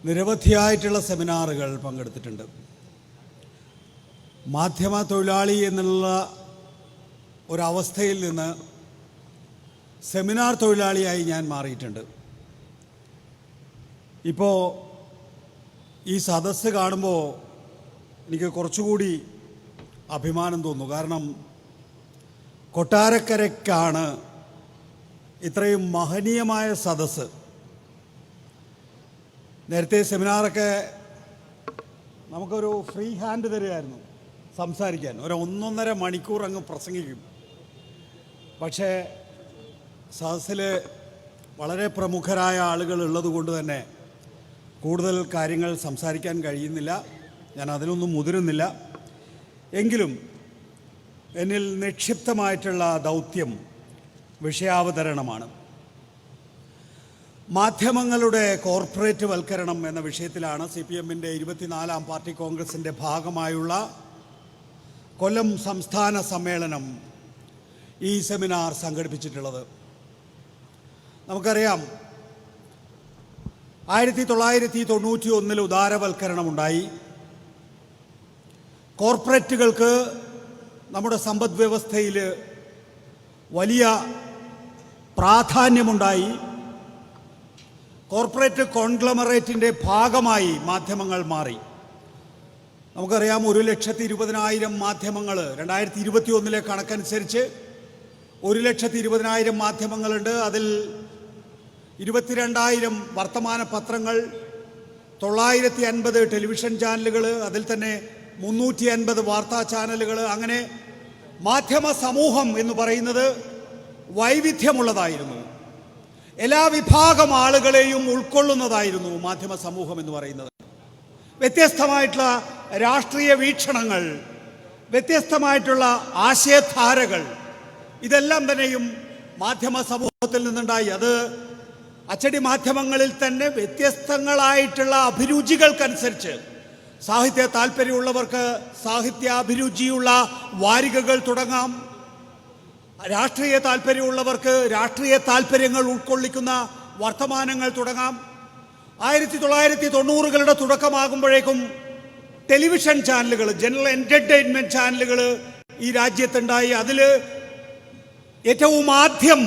നിരവധിയായിട്ടുള്ള സെമിനാറുകൾ പങ്കെടുത്തിട്ടുണ്ട്. മാധ്യമ തൊഴിലാളി എന്നുള്ള ഒരവസ്ഥയിൽ നിന്ന് സെമിനാർ തൊഴിലാളിയായി ഞാൻ മാറിയിട്ടുണ്ട്. ഇപ്പോൾ ഈ സദസ്സ് കാണുമ്പോൾ എനിക്ക് കുറച്ചുകൂടി അഭിമാനം തോന്നുന്നു. കാരണം കൊട്ടാരക്കരയ്ക്കാണ് ഇത്രയും മഹനീയമായ സദസ്സ്. നേരത്തെ സെമിനാറൊക്കെ നമുക്കൊരു ഫ്രീ ഹാൻഡ് തരുമായിരുന്നു സംസാരിക്കാൻ, ഒരു 1.5 മണിക്കൂർ അങ്ങ് പ്രസംഗിക്കും. പക്ഷേ സദസ്സിൽ വളരെ പ്രമുഖരായ ആളുകൾ ഉള്ളതുകൊണ്ട് തന്നെ കൂടുതൽ കാര്യങ്ങൾ സംസാരിക്കാൻ കഴിയുന്നില്ല. ഞാൻ അതിനൊന്നും മുതിരുന്നില്ല. എങ്കിലും എന്നിൽ നിക്ഷിപ്തമായിട്ടുള്ള ദൗത്യം വിഷയാവതരണമാണ്. മാധ്യമങ്ങളുടെ കോർപ്പറേറ്റ് വൽക്കരണം എന്ന വിഷയത്തിലാണ് CPM-ൻ്റെ 24ാം പാർട്ടി കോൺഗ്രസിൻ്റെ ഭാഗമായുള്ള കൊല്ലം സംസ്ഥാന സമ്മേളനം ഈ സെമിനാർ സംഘടിപ്പിച്ചിട്ടുള്ളത്. നമുക്കറിയാം, 1991 ഉദാരവൽക്കരണമുണ്ടായി. കോർപ്പറേറ്റുകൾക്ക് നമ്മുടെ സമ്പദ് വ്യവസ്ഥയിൽ വലിയ പ്രാധാന്യമുണ്ടായി. കോർപ്പറേറ്റ് കോൺഗ്ലമറേറ്റിൻ്റെ ഭാഗമായി മാധ്യമങ്ങൾ മാറി. നമുക്കറിയാം, 1,20,000 മാധ്യമങ്ങൾ 2021 കണക്കനുസരിച്ച് 1,20,000 മാധ്യമങ്ങളുണ്ട്. അതിൽ 22,000 വർത്തമാന പത്രങ്ങൾ, 950 ടെലിവിഷൻ ചാനലുകൾ, അതിൽ തന്നെ 350 വാർത്താ ചാനലുകൾ. അങ്ങനെ മാധ്യമ സമൂഹം എന്ന് പറയുന്നത് വൈവിധ്യമുള്ളതായിരുന്നു. എല്ലാ വിഭാഗം ആളുകളെയും ഉൾക്കൊള്ളുന്നതായിരുന്നു മാധ്യമ സമൂഹം എന്ന് പറയുന്നത്. വ്യത്യസ്തമായിട്ടുള്ള രാഷ്ട്രീയ വീക്ഷണങ്ങൾ, വ്യത്യസ്തമായിട്ടുള്ള ആശയധാരകൾ, ഇതെല്ലാം തന്നെയും മാധ്യമ സമൂഹത്തിൽ നിന്നുണ്ടായി. അത് അച്ചടി മാധ്യമങ്ങളിൽ തന്നെ വ്യത്യസ്തങ്ങളായിട്ടുള്ള അഭിരുചികൾക്കനുസരിച്ച് സാഹിത്യ താല്പര്യമുള്ളവർക്ക് സാഹിത്യാഭിരുചിയുള്ള വാരികകൾ തുടങ്ങാം. രാഷ്ട്രീയ താല്പര്യമുള്ളവർക്ക് രാഷ്ട്രീയ താല്പര്യങ്ങൾ ഉൾക്കൊള്ളിക്കുന്ന വർത്തമാനങ്ങൾ തുടങ്ങാം. 1990കളുടെ തുടക്കമാകുമ്പോഴേക്കും ടെലിവിഷൻ ചാനലുകൾ, ജനറൽ എൻ്റർടൈൻമെൻറ്റ് ചാനലുകൾ ഈ രാജ്യത്തുണ്ടായി. അതിൽ ഏറ്റവും ആദ്യം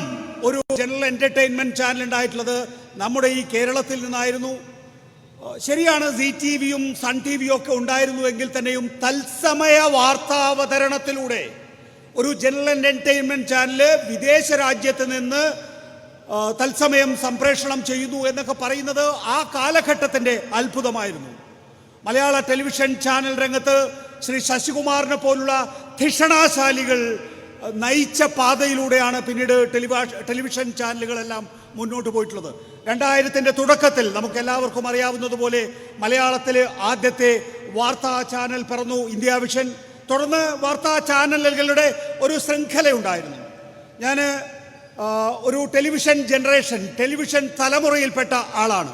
ഒരു ജനറൽ എൻ്റർടൈൻമെൻറ്റ് ചാനൽ ഉണ്ടായിട്ടുള്ളത് നമ്മുടെ ഈ കേരളത്തിൽ നിന്നായിരുന്നു. ശരിയാണ്, ZTV-യും സൺ TV-യും ഒക്കെ ഉണ്ടായിരുന്നുവെങ്കിൽ തന്നെയും തത്സമയ വാർത്താവതരണത്തിലൂടെ ഒരു ജനറൽ എൻ്റർടൈൻമെൻറ്റ് ചാനൽ വിദേശ രാജ്യത്ത് നിന്ന് തത്സമയം സംപ്രേഷണം ചെയ്യുന്നു എന്നൊക്കെ പറയുന്നത് ആ കാലഘട്ടത്തിൻ്റെ അത്ഭുതമായിരുന്നു. മലയാള ടെലിവിഷൻ ചാനൽ രംഗത്ത് ശ്രീ ശശികുമാറിനെ പോലുള്ള ധിഷണാശാലികൾ നയിച്ച പാതയിലൂടെയാണ് പിന്നീട് ടെലിവിഷൻ ചാനലുകളെല്ലാം മുന്നോട്ട് പോയിട്ടുള്ളത്. 2000-ൻ്റെ തുടക്കത്തിൽ നമുക്കെല്ലാവർക്കും അറിയാവുന്നതുപോലെ മലയാളത്തിൽ ആദ്യത്തെ വാർത്താ ചാനൽ പിറന്നു, ഇന്ത്യ വിഷൻ. തുടർന്ന് വാർത്താ ചാനലുകളുടെ ഒരു ശൃംഖലയുണ്ടായിരുന്നു. ഞാൻ ഒരു ടെലിവിഷൻ ജനറേഷൻ, ടെലിവിഷൻ തലമുറയിൽപ്പെട്ട ആളാണ്.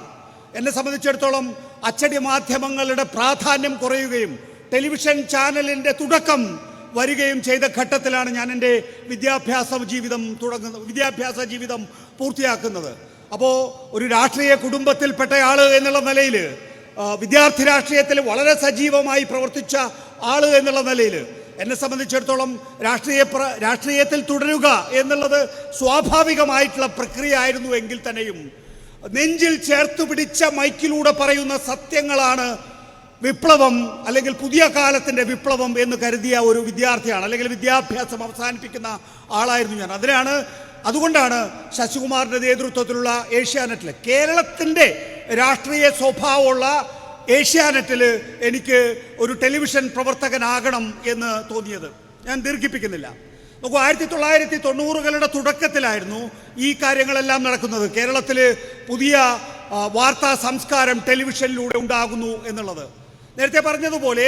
എന്നെ സംബന്ധിച്ചിടത്തോളം അച്ചടി മാധ്യമങ്ങളുടെ പ്രാധാന്യം കുറയുകയും ടെലിവിഷൻ ചാനലിൻ്റെ തുടക്കം വരികയും ചെയ്ത ഘട്ടത്തിലാണ് ഞാൻ എൻ്റെ വിദ്യാഭ്യാസ ജീവിതം പൂർത്തിയാക്കുന്നത്. അപ്പോൾ ഒരു രാഷ്ട്രീയ കുടുംബത്തിൽപ്പെട്ടയാൾ എന്നുള്ള നിലയിൽ, വിദ്യാർത്ഥി രാഷ്ട്രീയത്തിൽ വളരെ സജീവമായി പ്രവർത്തിച്ച ആൾ എന്നുള്ള നിലയിൽ എന്നെ സംബന്ധിച്ചിടത്തോളം രാഷ്ട്രീയത്തിൽ തുടരുക എന്നുള്ളത് സ്വാഭാവികമായിട്ടുള്ള പ്രക്രിയ ആയിരുന്നു. എങ്കിൽ തന്നെയും നെഞ്ചിൽ ചേർത്തു പിടിച്ച മൈക്കിലൂടെ പറയുന്ന സത്യങ്ങളാണ് വിപ്ലവം, അല്ലെങ്കിൽ പുതിയ കാലത്തിൻ്റെ വിപ്ലവം എന്ന് കരുതിയ ഒരു വിദ്യാർത്ഥിയാണ്, അല്ലെങ്കിൽ വിദ്യാഭ്യാസം അവസാനിപ്പിക്കുന്ന ആളായിരുന്നു ഞാൻ. അതുകൊണ്ടാണ് ശശികുമാറിൻ്റെ നേതൃത്വത്തിലുള്ള ഏഷ്യാനെറ്റിൽ, കേരളത്തിൻ്റെ രാഷ്ട്രീയ സ്വഭാവമുള്ള ഏഷ്യാനെറ്റിൽ എനിക്ക് ഒരു ടെലിവിഷൻ പ്രവർത്തകനാകണം എന്ന് തോന്നിയത്. ഞാൻ ദീർഘിപ്പിക്കുന്നില്ല. നോക്കൂ, 1990കളുടെ തുടക്കത്തിലായിരുന്നു ഈ കാര്യങ്ങളെല്ലാം നടക്കുന്നത്. കേരളത്തിൽ പുതിയ വാർത്താ സംസ്കാരം ടെലിവിഷനിലൂടെ ഉണ്ടാകുന്നു എന്നുള്ളത്. നേരത്തെ പറഞ്ഞതുപോലെ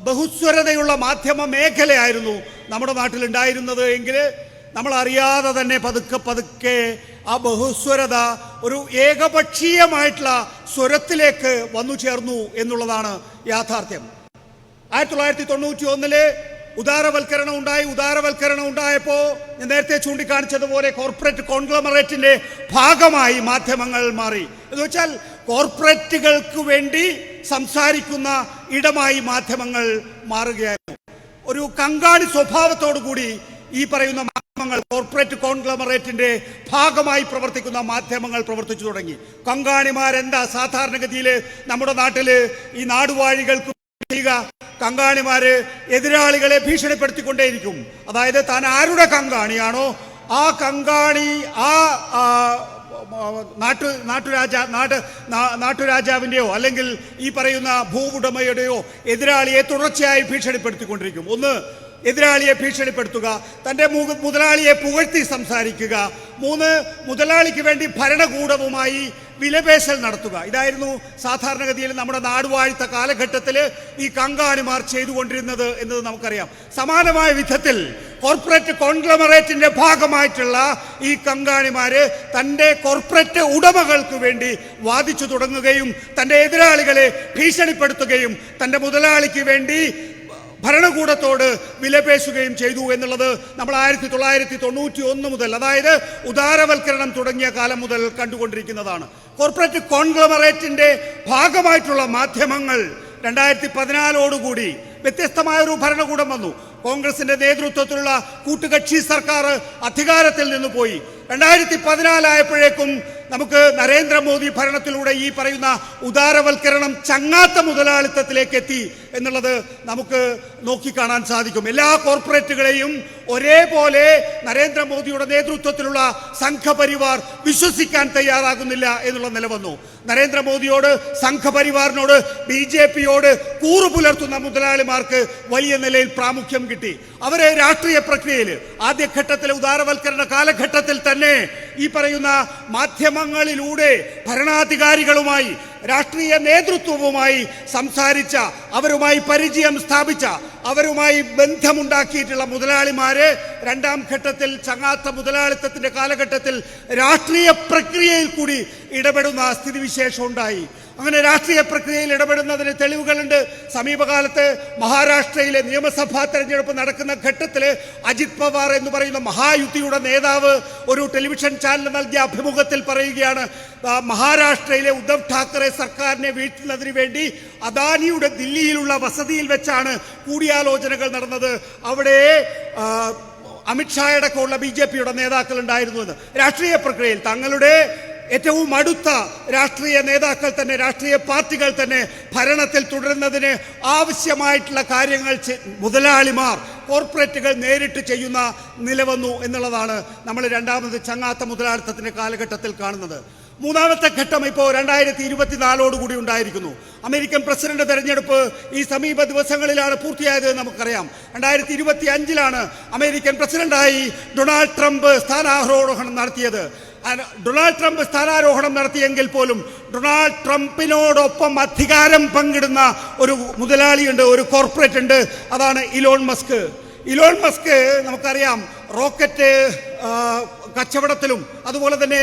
ബഹുസ്വരതയുള്ള മാധ്യമ മേഖലയായിരുന്നു നമ്മുടെ നാട്ടിലുണ്ടായിരുന്നത്. എങ്കിൽ നമ്മൾ അറിയാതെ തന്നെ പതുക്കെ ആ ബഹുസ്വരത ഒരു ഏകപക്ഷീയമായിട്ടുള്ള സ്വരത്തിലേക്ക് വന്നു ചേർന്നു എന്നുള്ളതാണ് യാഥാർത്ഥ്യം. 1991 ഉദാരവൽക്കരണം ഉണ്ടായപ്പോൾ ഞാൻ നേരത്തെ ചൂണ്ടിക്കാണിച്ചതുപോലെ കോർപ്പറേറ്റ് കോൺഗ്ലോമറേറ്റിന്റെ ഭാഗമായി മാധ്യമങ്ങൾ മാറി. എന്ന് വെച്ചാൽ കോർപ്പറേറ്റുകൾക്ക് വേണ്ടി സംസാരിക്കുന്ന ഇടമായി മാധ്യമങ്ങൾ മാറുകയായിരുന്നു. ഒരു കങ്കാണി സ്വഭാവത്തോടു കൂടി ഈ പറയുന്ന മാധ്യമങ്ങൾ, കോർപ്പറേറ്റ് കോൺഗ്ലോമറേറ്റിന്റെ ഭാഗമായി പ്രവർത്തിക്കുന്ന മാധ്യമങ്ങൾ പ്രവർത്തിച്ചു തുടങ്ങി. കങ്കാണിമാരെന്താ സാധാരണഗതിയിൽ നമ്മുടെ നാട്ടില് ഈ നാടുവാഴികൾക്ക് ചെയ്യുക? കങ്കാണിമാര് എതിരാളികളെ ഭീഷണിപ്പെടുത്തിക്കൊണ്ടേയിരിക്കും. അതായത് താൻ ആരുടെ കങ്കാണിയാണോ ആ കങ്കാണി നാട്ടുരാജാവിൻ്റെയോ അല്ലെങ്കിൽ ഈ പറയുന്ന ഭൂവുടമയുടെയോ എതിരാളിയെ തുടർച്ചയായി ഭീഷണിപ്പെടുത്തിക്കൊണ്ടിരിക്കും. ഒന്ന്, എതിരാളിയെ ഭീഷണിപ്പെടുത്തുക, തൻ്റെ മുതലാളിയെ പുകഴ്ത്തി സംസാരിക്കുക. മൂന്ന്, മുതലാളിക്ക് വേണ്ടി ഭരണകൂടവുമായി വിലപേശൽ നടത്തുക. ഇതായിരുന്നു സാധാരണഗതിയിൽ നമ്മുടെ നാടുവാഴ്ത്ത കാലഘട്ടത്തിൽ ഈ കങ്കാണിമാർ ചെയ്തുകൊണ്ടിരുന്നത് എന്നത് നമുക്കറിയാം. സമാനമായ വിധത്തിൽ കോർപ്പറേറ്റ് കോൺഗ്ലോമറേറ്റിന്റെ ഭാഗമായിട്ടുള്ള ഈ കങ്കാണിമാര് തൻ്റെ കോർപ്പറേറ്റ് ഉടമകൾക്ക് വേണ്ടി വാദിച്ചു തുടങ്ങുകയും തൻ്റെ എതിരാളികളെ ഭീഷണിപ്പെടുത്തുകയും തൻ്റെ മുതലാളിക്ക് വേണ്ടി ഭരണകൂടത്തോട് വിലപേശുകയും ചെയ്തു എന്നുള്ളത് നമ്മൾ 1991 മുതൽ, അതായത് ഉദാരവൽക്കരണം തുടങ്ങിയ കാലം മുതൽ കണ്ടുകൊണ്ടിരിക്കുന്നതാണ്. കോർപ്പറേറ്റ് കോൺഗ്ലോമറേറ്റിന്റെ ഭാഗമായിട്ടുള്ള മാധ്യമങ്ങൾ 2014 വ്യത്യസ്തമായൊരു ഭരണകൂടം വന്നു. കോൺഗ്രസിന്റെ നേതൃത്വത്തിലുള്ള കൂട്ടുകക്ഷി സർക്കാർ അധികാരത്തിൽ നിന്ന് പോയി. 2014 ആയപ്പോഴേക്കും നമുക്ക് നരേന്ദ്രമോദി ഭരണത്തിലൂടെ ഈ പറയുന്ന ഉദാരവൽക്കരണം ചങ്ങാത്ത മുതലാളിത്തത്തിലേക്ക് എത്തി എന്നുള്ളത് നമുക്ക് നോക്കിക്കാണാൻ സാധിക്കും. എല്ലാ കോർപ്പറേറ്റുകളെയും ഒരേപോലെ നരേന്ദ്രമോദിയുടെ നേതൃത്വത്തിലുള്ള സംഘപരിവാർ വിശ്വസിക്കാൻ തയ്യാറാകുന്നില്ല എന്നുള്ള നില വന്നു. നരേന്ദ്രമോദിയോട്, സംഘപരിവാറിനോട്, BJPയോട് കൂറു പുലർത്തുന്ന മുതലാളിമാർക്ക് വലിയ നിലയിൽ പ്രാമുഖ്യം കിട്ടി. അവരെ രാഷ്ട്രീയ പ്രക്രിയയിൽ ആദ്യഘട്ടത്തിലെ ഉദാരവൽക്കരണ കാലഘട്ടത്തിൽ തന്നെ ഈ പറയുന്ന മാധ്യമങ്ങളിലൂടെ ഭരണാധികാരികളുമായി, രാഷ്ട്രീയ നേതൃത്വവുമായി സംസാരിച്ച, അവരുമായി പരിചയം സ്ഥാപിച്ച, അവരുമായി ബന്ധമുണ്ടാക്കിയിട്ടുള്ള മുതലാളിമാര് രണ്ടാം ഘട്ടത്തിൽ ചങ്ങാത്ത മുതലാളിത്തത്തിന്റെ കാലഘട്ടത്തിൽ രാഷ്ട്രീയ പ്രക്രിയയിൽ കൂടി ഇടപെടുന്ന സ്ഥിതിവിശേഷം ഉണ്ടായി. അങ്ങനെ രാഷ്ട്രീയ പ്രക്രിയയിൽ ഇടപെടുന്നതിന് തെളിവുകളുണ്ട്. സമീപകാലത്ത് മഹാരാഷ്ട്രയിലെ നിയമസഭാ തെരഞ്ഞെടുപ്പ് നടക്കുന്ന ഘട്ടത്തിൽ അജിത് പവാർ എന്ന് പറയുന്ന മഹായുതിയുടെ നേതാവ് ഒരു ടെലിവിഷൻ ചാനൽ നൽകിയ അഭിമുഖത്തിൽ പറയുകയാണ്, മഹാരാഷ്ട്രയിലെ ഉദ്ധവ് ഠാക്കറെ സർക്കാരിനെ വീഴ്ത്തുന്നതിന് വേണ്ടി അദാനിയുടെ ദില്ലിയിലുള്ള വസതിയിൽ വെച്ചാണ് കൂടിയാലോചനകൾ നടന്നത്. അവിടെ അമിത്ഷായടക്കമുള്ള BJPയുടെ നേതാക്കൾ ഉണ്ടായിരുന്നുവെന്ന്. രാഷ്ട്രീയ പ്രക്രിയയിൽ തങ്ങളുടെ ഏറ്റവും അടുത്ത രാഷ്ട്രീയ നേതാക്കൾ തന്നെ, രാഷ്ട്രീയ പാർട്ടികൾ തന്നെ ഭരണത്തിൽ തുടരുന്നതിന് ആവശ്യമായിട്ടുള്ള കാര്യങ്ങൾ മുതലാളിമാർ, കോർപ്പറേറ്റുകൾ നേരിട്ട് ചെയ്യുന്ന നിലവന്നു എന്നുള്ളതാണ് നമ്മൾ രണ്ടാമത് ചങ്ങാത്ത മുതലാളിത്തത്തിന്റെ കാലഘട്ടത്തിൽ കാണുന്നത്. മൂന്നാമത്തെ ഘട്ടം ഇപ്പോൾ 2024 ഉണ്ടായിരിക്കുന്നു. അമേരിക്കൻ പ്രസിഡന്റ് തെരഞ്ഞെടുപ്പ് ഈ സമീപ ദിവസങ്ങളിലാണ് പൂർത്തിയായത് നമുക്കറിയാം. 2025 അമേരിക്കൻ പ്രസിഡന്റായി ഡൊണാൾഡ് ട്രംപ് സ്ഥാനാരോഹണം നടത്തിയത്. ഡൊണാൾഡ് ട്രംപ് സ്ഥാനാരോഹണം നടത്തിയെങ്കിൽ പോലും ഡൊണാൾഡ് ട്രംപിനോടൊപ്പം അധികാരം പങ്കിടുന്ന ഒരു മുതലാളിയുണ്ട്, ഒരു കോർപ്പറേറ്റ് ഉണ്ട്. അതാണ് ഇലോൺ മസ്ക്. ഇലോൺ മസ്ക് നമുക്കറിയാം റോക്കറ്റ് കച്ചവടത്തിലും അതുപോലെ തന്നെ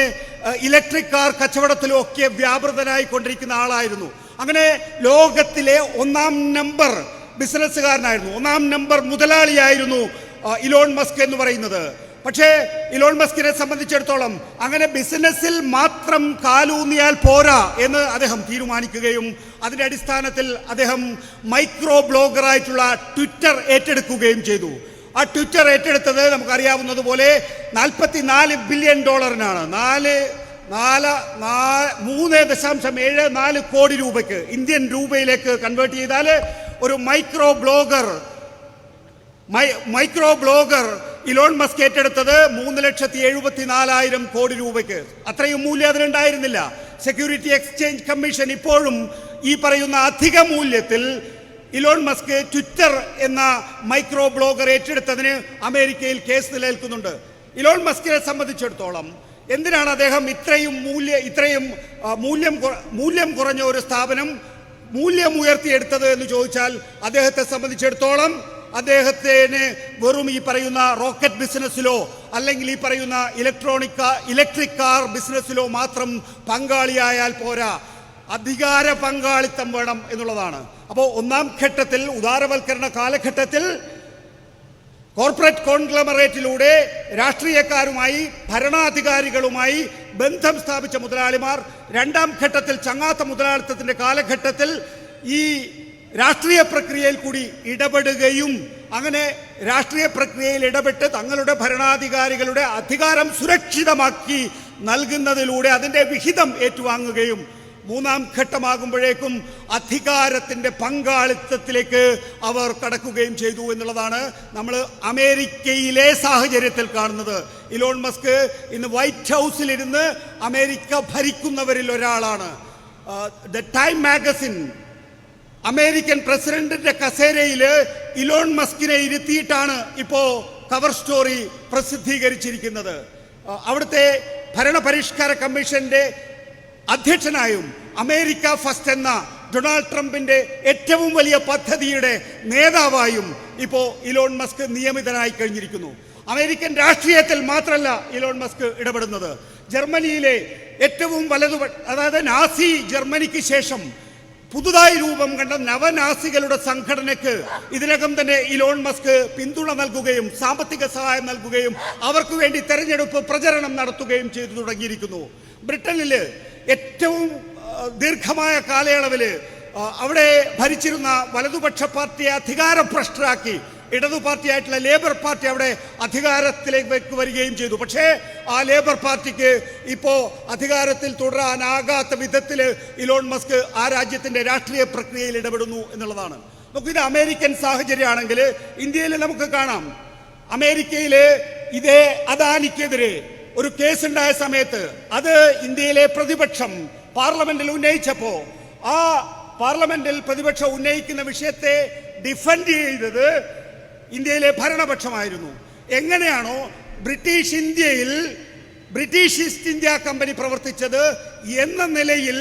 ഇലക്ട്രിക് കാർ കച്ചവടത്തിലും ഒക്കെ വ്യാപൃതനായി കൊണ്ടിരിക്കുന്ന ആളായിരുന്നു. അങ്ങനെ ലോകത്തിലെ 1-ാം നമ്പർ ബിസിനസ്സുകാരനായിരുന്നു, 1-ാം നമ്പർ മുതലാളിയായിരുന്നു ഇലോൺ മസ്ക് എന്ന് പറയുന്നത്. പക്ഷേ ഇലോൺ മസ്കിനെ സംബന്ധിച്ചിടത്തോളം അങ്ങനെ ബിസിനസ്സിൽ മാത്രം കാലൂന്നിയാൽ പോരാ എന്ന് അദ്ദേഹം തീരുമാനിക്കുകയും അതിന്റെ അടിസ്ഥാനത്തിൽ അദ്ദേഹം മൈക്രോ ബ്ലോഗറായിട്ടുള്ള ട്വിറ്റർ ഏറ്റെടുക്കുകയും ചെയ്തു. ആ ട്വിറ്റർ ഏറ്റെടുത്തത് നമുക്കറിയാവുന്നതുപോലെ $44 ബില്യൺ 3.74 കോടി രൂപയ്ക്ക് ഇന്ത്യൻ രൂപയിലേക്ക് കൺവേർട്ട് ചെയ്താൽ ഒരു മൈക്രോ ബ്ലോഗർ ഇലോൺ മസ്ക് ഏറ്റെടുത്തത് 3,74,000 കോടി രൂപയ്ക്ക്. അത്രയും മൂല്യം അതിനുണ്ടായിരുന്നില്ല. സെക്യൂരിറ്റി എക്സ്ചേഞ്ച് കമ്മീഷൻ ഇപ്പോഴും ഈ പറയുന്ന അധിക മൂല്യത്തിൽ ഇലോൺ മസ്ക് ട്വിറ്റർ എന്ന മൈക്രോ ബ്ലോഗർ ഏറ്റെടുത്തതിന് അമേരിക്കയിൽ കേസ് നിലനിൽക്കുന്നുണ്ട്. ഇലോൺ മസ്കിനെ സംബന്ധിച്ചിടത്തോളം എന്തിനാണ് അദ്ദേഹം ഇത്രയും മൂല്യം കുറഞ്ഞ ഒരു സ്ഥാപനം മൂല്യം ഉയർത്തിയെടുത്തത് എന്ന് ചോദിച്ചാൽ അദ്ദേഹത്തെ സംബന്ധിച്ചിടത്തോളം അദ്ദേഹത്തിന് വെറും ഈ പറയുന്ന റോക്കറ്റ് ബിസിനസ്സിലോ അല്ലെങ്കിൽ ഈ പറയുന്ന ഇലക്ട്രിക് കാർ ബിസിനസ്സിലോ മാത്രം പങ്കാളിയായാൽ പോരാ, അധികാര പങ്കാളിത്തം വേണം എന്നുള്ളതാണ്. അപ്പോൾ 1-ാം ഘട്ടത്തിൽ ഉദാരവൽക്കരണ കാലഘട്ടത്തിൽ കോർപ്പറേറ്റ് കോൺഗ്ലമറേറ്റിലൂടെ രാഷ്ട്രീയക്കാരുമായി ഭരണാധികാരികളുമായി ബന്ധം സ്ഥാപിച്ച മുതലാളിമാർ രണ്ടാം ഘട്ടത്തിൽ ചങ്ങാത്ത മുതലാളിത്തത്തിൻ്റെ കാലഘട്ടത്തിൽ ഈ രാഷ്ട്രീയ പ്രക്രിയയിൽ കൂടി ഇടപെടുകയും അങ്ങനെ രാഷ്ട്രീയ പ്രക്രിയയിൽ ഇടപെട്ട് തങ്ങളുടെ ഭരണാധികാരികളുടെ അധികാരം സുരക്ഷിതമാക്കി നൽകുന്നതിലൂടെ അതിൻ്റെ വിഹിതം ഏറ്റുവാങ്ങുകയും മൂന്നാം ഘട്ടമാകുമ്പോഴേക്കും അധികാരത്തിൻ്റെ പങ്കാളിത്തത്തിലേക്ക് അവർ കടക്കുകയും ചെയ്തു എന്നുള്ളതാണ് നമ്മൾ അമേരിക്കയിലെ സാഹചര്യത്തിൽ കാണുന്നത്. ഇലോൺ മസ്ക് ഇന്ന് വൈറ്റ് ഹൗസിലിരുന്ന് അമേരിക്ക ഭരിക്കുന്നവരിൽ ഒരാളാണ്. ദ ടൈം മാഗസിൻ അമേരിക്കൻ പ്രസിഡന്റിന്റെ കസേരയിൽ ഇലോൺ മസ്കിനെ ഇരുത്തിയിട്ടാണ് ഇപ്പോൾ കവർ സ്റ്റോറി പ്രസിദ്ധീകരിച്ചിരിക്കുന്നത്. അവിടുത്തെ ഭരണപരിഷ്കാര കമ്മീഷന്റെ അധ്യക്ഷനായും അമേരിക്ക ഫസ്റ്റ് എന്ന ഡൊണാൾഡ് ട്രംപിന്റെ ഏറ്റവും വലിയ പദ്ധതിയുടെ നേതാവായും ഇപ്പോൾ ഇലോൺ മസ്ക് നിയമിതനായി കഴിഞ്ഞിരിക്കുന്നു. അമേരിക്കൻ രാഷ്ട്രീയത്തിൽ മാത്രമല്ല ഇലോൺ മസ്ക് ഇടപെടുന്നത്. ജർമ്മനിയിലെ ഏറ്റവും അതായത് നാസി ജർമ്മനിക്ക് ശേഷം പുതുതായി രൂപം കണ്ട നവനാസികളുടെ സംഘടനയ്ക്ക് ഇതിനകം തന്നെ ഇലോൺ മസ്ക് പിന്തുണ നൽകുകയും സാമ്പത്തിക സഹായം നൽകുകയും അവർക്ക് വേണ്ടി തെരഞ്ഞെടുപ്പ് പ്രചരണം നടത്തുകയും ചെയ്തു തുടങ്ങിയിരിക്കുന്നു. ബ്രിട്ടനിൽ ഏറ്റവും ദീർഘമായ കാലയളവിൽ അവിടെ ഭരിച്ചിരുന്ന വലതുപക്ഷ പാർട്ടിയെ അധികാരഭ്രഷ്ടരാക്കി ഇടതു പാർട്ടിയായിട്ടുള്ള ലേബർ പാർട്ടി അവിടെ അധികാരത്തിലേക്ക് വരികയും ചെയ്തു. പക്ഷേ ആ ലേബർ പാർട്ടിക്ക് ഇപ്പോൾ അധികാരത്തിൽ തുടരാനാകാത്ത വിധത്തിൽ ഇലോൺ മസ്ക് ആ രാജ്യത്തിൻ്റെ രാഷ്ട്രീയ പ്രക്രിയയിൽ ഇടപെടുന്നു എന്നുള്ളതാണ്. നമുക്കിത് അമേരിക്കൻ സാഹചര്യമാണെങ്കിൽ ഇന്ത്യയിൽ നമുക്ക് കാണാം. അമേരിക്കയിൽ ഇതേ അദാനിക്കെതിരെ ഒരു കേസുണ്ടായ സമയത്ത് അത് ഇന്ത്യയിലെ പ്രതിപക്ഷം പാർലമെന്റിൽ ഉന്നയിച്ചപ്പോൾ ആ പാർലമെന്റിൽ പ്രതിപക്ഷം ഉന്നയിക്കുന്ന വിഷയത്തെ ഡിഫെൻഡ് ചെയ്തത് ഇന്ത്യയിലെ ഭരണപക്ഷമായിരുന്നു. എങ്ങനെയാണോ ബ്രിട്ടീഷ് ഇന്ത്യയിൽ ബ്രിട്ടീഷ് ഈസ്റ്റ് ഇന്ത്യ കമ്പനി പ്രവർത്തിച്ചത് എന്ന നിലയിൽ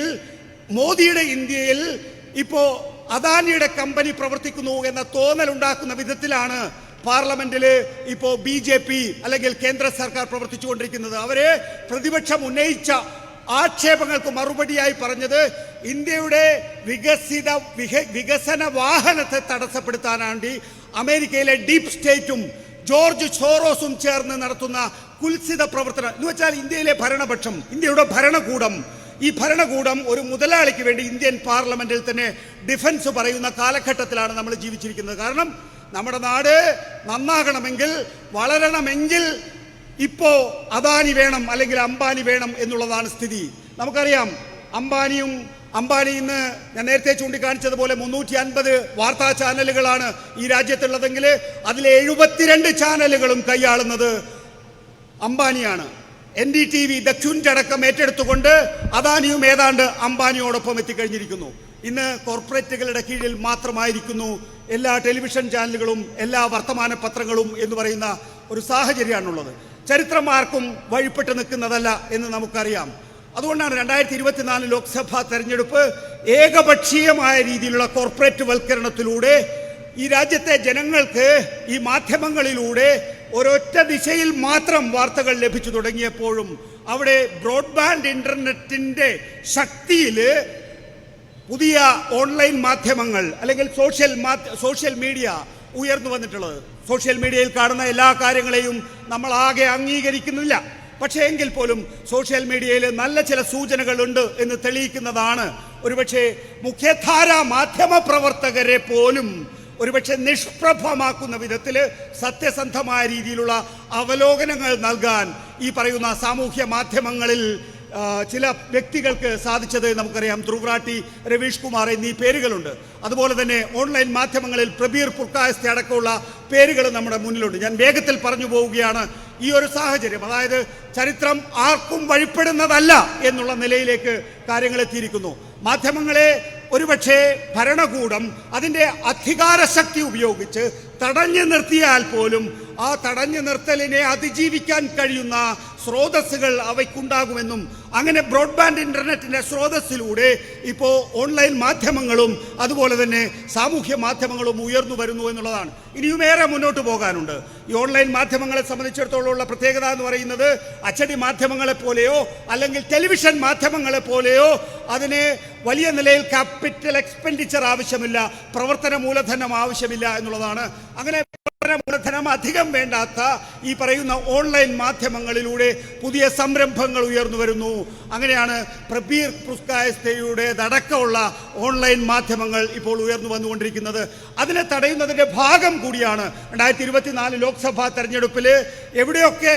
മോദിയുടെ ഇന്ത്യയിൽ ഇപ്പോൾ അദാനിയുടെ കമ്പനി പ്രവർത്തിക്കുന്നു എന്ന തോന്നലുണ്ടാക്കുന്ന വിധത്തിലാണ് പാർലമെന്റിൽ ഇപ്പോൾ BJP അല്ലെങ്കിൽ കേന്ദ്ര സർക്കാർ പ്രവർത്തിച്ചുകൊണ്ടിരിക്കുന്നത്. അവരെ പ്രതിപക്ഷം ഉന്നയിച്ച ആക്ഷേപങ്ങൾക്ക് മറുപടിയായി പറഞ്ഞത് ഇന്ത്യയുടെ വികസന വാഹനത്തെ തടസ്സപ്പെടുത്താനാണ്ടി അമേരിക്കയിലെ ഡീപ് സ്റ്റേറ്റും ജോർജ് സോറോസും ചേർന്ന് നടത്തുന്ന കുൽസിത പ്രവർത്തനം എന്ന് വെച്ചാൽ ഇന്ത്യയിലെ ഭരണപക്ഷം, ഇന്ത്യയുടെ ഭരണകൂടം, ഈ ഭരണകൂടം ഒരു മുതലാളിക്ക് വേണ്ടി ഇന്ത്യൻ പാർലമെന്റിൽ തന്നെ ഡിഫൻസ് പറയുന്ന കാലഘട്ടത്തിലാണ് നമ്മൾ ജീവിച്ചിരിക്കുന്നത്. കാരണം നമ്മുടെ നാട് നന്നാകണമെങ്കിൽ വളരണമെങ്കിൽ ഇപ്പോൾ അദാനി വേണം അല്ലെങ്കിൽ അംബാനി വേണം എന്നുള്ളതാണ് സ്ഥിതി. നമുക്കറിയാം അംബാനി ഇന്ന് ഞാൻ നേരത്തെ ചൂണ്ടിക്കാണിച്ചതുപോലെ 350 വാർത്താ ചാനലുകളാണ് ഈ രാജ്യത്തുള്ളതെങ്കിൽ അതിലെ 72 ചാനലുകളും കൈയാളുന്നത് അംബാനിയാണ്. NDTV ദക്ഷുൻ്റെ അടക്കം ഏറ്റെടുത്തുകൊണ്ട് അദാനിയും ഏതാണ്ട് അംബാനിയോടൊപ്പം എത്തിക്കഴിഞ്ഞിരിക്കുന്നു. ഇന്ന് കോർപ്പറേറ്റുകളുടെ കീഴിൽ മാത്രമായിരിക്കുന്നു എല്ലാ ടെലിവിഷൻ ചാനലുകളും എല്ലാ വർത്തമാന പത്രങ്ങളും എന്ന് പറയുന്ന ഒരു സാഹചര്യമാണുള്ളത്. ചരിത്രം ആർക്കും വഴിപ്പെട്ട് നിൽക്കുന്നതല്ല എന്ന് നമുക്കറിയാം. അതുകൊണ്ടാണ് 2024 ലോക്സഭാ തെരഞ്ഞെടുപ്പ് ഏകപക്ഷീയമായ രീതിയിലുള്ള കോർപ്പറേറ്റ് വൽക്കരണത്തിലൂടെ ഈ രാജ്യത്തെ ജനങ്ങൾക്ക് ഈ മാധ്യമങ്ങളിലൂടെ ഒരൊറ്റ ദിശയിൽ മാത്രം വാർത്തകൾ ലഭിച്ചു തുടങ്ങിയപ്പോഴും അവിടെ ബ്രോഡ്ബാൻഡ് ഇന്റർനെറ്റിന്റെ ശക്തിയിൽ പുതിയ ഓൺലൈൻ മാധ്യമങ്ങൾ അല്ലെങ്കിൽ സോഷ്യൽ മീഡിയ ഉയർന്നു വന്നിട്ടുള്ളത്. സോഷ്യൽ മീഡിയയിൽ കാണുന്ന എല്ലാ കാര്യങ്ങളെയും നമ്മൾ ആകെ അംഗീകരിക്കുന്നില്ല. പക്ഷേ എങ്കിൽ പോലും സോഷ്യൽ മീഡിയയിൽ നല്ല ചില സൂചനകളുണ്ട് എന്ന് തെളിയിക്കുന്നതാണ് ഒരുപക്ഷെ മുഖ്യധാരാ മാധ്യമ പ്രവർത്തകരെ പോലും ഒരുപക്ഷെ നിഷ്പ്രഭമാക്കുന്ന വിധത്തിൽ സത്യസന്ധമായ രീതിയിലുള്ള അവലോകനങ്ങൾ നൽകാൻ ഈ പറയുന്ന സാമൂഹ്യ മാധ്യമങ്ങളിൽ ചില വ്യക്തികൾക്ക് സാധിച്ചത് നമുക്കറിയാം. ധ്രുവ്രാട്ടി, രവീഷ് കുമാർ എന്നീ പേരുകളുണ്ട്. അതുപോലെ തന്നെ ഓൺലൈൻ മാധ്യമങ്ങളിൽ പ്രബീർ പുർക്കായസ്തെ അടക്കമുള്ള പേരുകൾ നമ്മുടെ മുന്നിലുണ്ട്. ഞാൻ വേഗത്തിൽ പറഞ്ഞു പോവുകയാണ്. ഈ ഒരു സാഹചര്യം, അതായത് ചരിത്രം ആർക്കും വഴിപ്പെടുന്നതല്ല എന്നുള്ള നിലയിലേക്ക് കാര്യങ്ങൾ എത്തിയിരിക്കുന്നു. മാധ്യമങ്ങളെ ഒരുപക്ഷെ ഭരണകൂടം അതിൻ്റെ അധികാരശക്തി ഉപയോഗിച്ച് തടഞ്ഞു നിർത്തിയാൽ പോലും ആ തടഞ്ഞു നിർത്തലിനെ അതിജീവിക്കാൻ കഴിയുന്ന സ്രോതസ്സുകൾ അവയ്ക്കുണ്ടാകുമെന്നും അങ്ങനെ ബ്രോഡ്ബാൻഡ് ഇന്റർനെറ്റിന്റെ സ്രോതസ്സിലൂടെ ഇപ്പോൾ ഓൺലൈൻ മാധ്യമങ്ങളും അതുപോലെ തന്നെ സാമൂഹ്യ മാധ്യമങ്ങളും ഉയർന്നു വരുന്നു എന്നുള്ളതാണ്. ഇനിയുമേറെ മുന്നോട്ട് പോകാനുണ്ട്. ഈ ഓൺലൈൻ മാധ്യമങ്ങളെ സംബന്ധിച്ചിടത്തോളം ഉള്ള പ്രത്യേകത എന്ന് പറയുന്നത് അച്ചടി മാധ്യമങ്ങളെ പോലെയോ അല്ലെങ്കിൽ ടെലിവിഷൻ മാധ്യമങ്ങളെ പോലെയോ അതിനെ വലിയ നിലയിൽ ക്യാപിറ്റൽ എക്സ്പെൻഡിച്ചർ ആവശ്യമില്ല, പ്രവർത്തന മൂലധനം ആവശ്യമില്ല എന്നുള്ളതാണ്. അങ്ങനെ മൂലധനം അധികം വേണ്ടാത്ത ഈ പറയുന്ന ഓൺലൈൻ മാധ്യമങ്ങളിലൂടെ പുതിയ സംരംഭങ്ങൾ ഉയർന്നു വരുന്നു. അങ്ങനെയാണ് പ്രബീർ പുസ്കായസ്ഥയുടേതടക്കമുള്ള ഓൺലൈൻ മാധ്യമങ്ങൾ ഇപ്പോൾ ഉയർന്നു വന്നുകൊണ്ടിരിക്കുന്നത്. അതിനെ തടയുന്നതിൻ്റെ ഭാഗം കൂടിയാണ് 2024 ലോക്സഭാ തെരഞ്ഞെടുപ്പിൽ എവിടെയൊക്കെ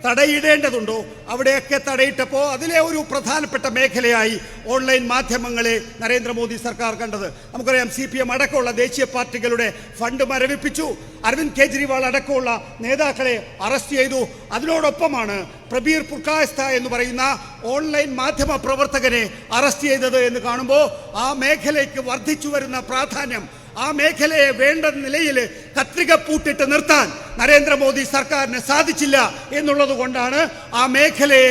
തടയിടേണ്ടതുണ്ടോ അവിടെയൊക്കെ തടയിട്ടപ്പോൾ അതിലെ ഒരു പ്രധാനപ്പെട്ട മേഖലയായി ഓൺലൈൻ മാധ്യമങ്ങളെ നരേന്ദ്രമോദി സർക്കാർ കണ്ടത്. നമുക്കറിയാം, CPM അടക്കമുള്ള ദേശീയ പാർട്ടികളുടെ ഫണ്ട് മരവിപ്പിച്ചു, അരവിന്ദ് കെജ്രിവാൾ അടക്കമുള്ള നേതാക്കളെ അറസ്റ്റ് ചെയ്തു. അതിനോടൊപ്പമാണ് പ്രബീർ പുർക്കായസ്ഥ എന്ന് പറയുന്ന ഓൺലൈൻ മാധ്യമ പ്രവർത്തകനെ അറസ്റ്റ് ചെയ്തത് എന്ന് കാണുമ്പോൾ ആ മേഖലയ്ക്ക് വർദ്ധിച്ചു വരുന്ന പ്രാധാന്യം, ആ മേഖലയെ വേണ്ട നിലയിൽ കത്രിക പൂട്ടിട്ട് നിർത്താൻ നരേന്ദ്രമോദി സർക്കാരിന് സാധിച്ചില്ല എന്നുള്ളത് കൊണ്ടാണ് ആ മേഖലയെ